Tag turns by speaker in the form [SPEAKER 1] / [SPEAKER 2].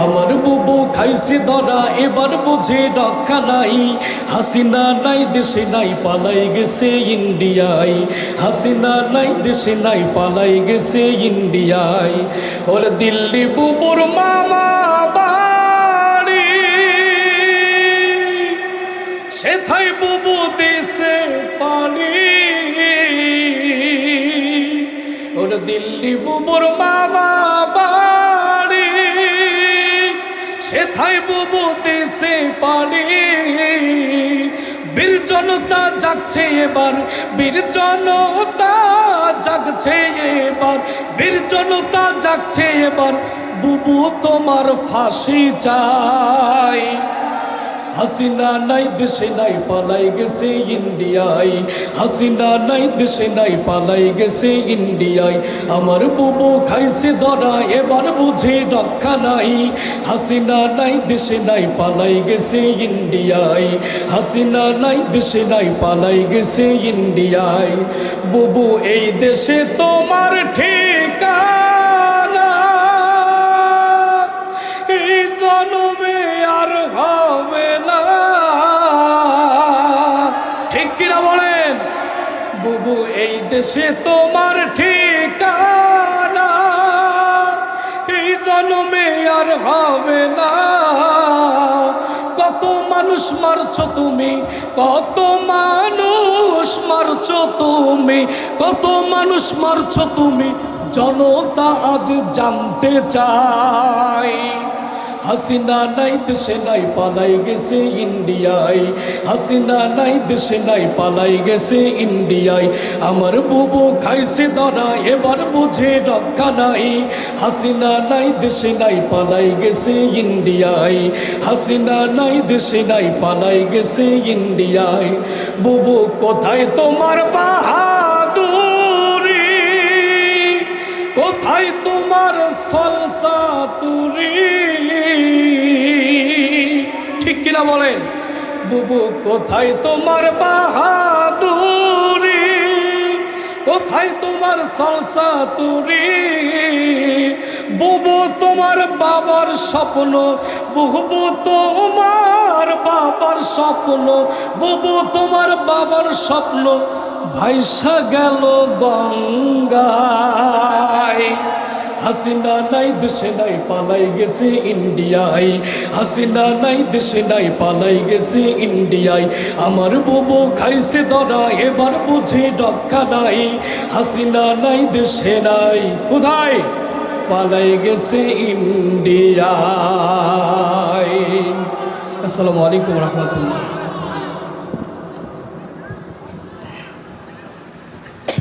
[SPEAKER 1] আমার বুবু খাইছে ধরা এবার বুঝে রক্ষা নাই হাসিনা নাই দেশে নাই পালাই গেছে ইন্ডিয়ায় হাসিনা নাই দেশে নাই পালাই গেছে ইন্ডিয়ায় ওর দিল্লি বুবুর মামা বাড়ি সেথায় বুবু দেশে পানি ওর দিল্লি বুবুর মামা বাড়ি সেথায় বুবু দেশে পানি বীর জনতা জাগছে এবার বীর জনতা জাগছে এবার বীর জনতা জাগছে এবার বুবু তোমার ফাঁসি চাই হাসিনা নাই দেশে নাই পালাই গেছে ইন্ডিয়ায় হাসিনা নাই দেশে নাই পালাই গেছে ইন্ডিয়ায় আমার বুবু খাইছে ধরা এবার বুঝে রক্ষা নাই হাসিনা নাই দেশে নাই পালাই গেছে ইন্ডিয়ায় হাসিনা নাই দেশে নাই পালাই গেছে ইন্ডিয়ায় বুবু এই দেশে তোমার ঠিকানা এই জন্মে আর হবে না ঠিক কিনা বলেন বুবু এই দেশে তোমার ঠিকানা এই জন্মে আর হবে না কত মানুষ মারছো তুমি কত মানুষ মারছো তুমি কত মানুষ মারছো তুমি জনতা আজ জানতে চায় হাসিনা নাই দেশে নাই পালাই গেছে ইন্ডিয়ায় হাসিনা নাই দেশে নাই পালাই গেছে ইন্ডিয়ায় আমার বুবু খাইছে ধরা এবার বুঝে রক্ষা নাই হাসিনা নাই দেশে নাই পালাই গেছে ইন্ডিয়ায় হাসিনা নাই দেশে নাই পালাই গেছে ইন্ডিয়ায় বুবু কোথায় তোমার বাহাদুরি কোথায় তোমার সলসাতুরি ঠিক কিনা বলেন বুবু কোথায় তোমার বাহাদুরি কোথায় তোমার সলসাতুরি বুবু তোমার বাবার স্বপ্ন বুবু তোমার বাবার স্বপ্ন বুবু তোমার বাবার স্বপ্ন ভাইসা গেল গঙ্গায় হাসিনা নাই দেশে নাই পালাই গেছে ইন্ডিয়ায় হাসিনা নাই দেশে নাই পালাই গেছে ইন্ডিয়ায় আমার বুবু খাইছে ধরা এবার বুঝে রক্ষা নাই হাসিনা নাই দেশে নাই কোথায় পালাই গেছে ইন্ডিয়ায় আসসালামু আলাইকুম রহমতুল্লাহ।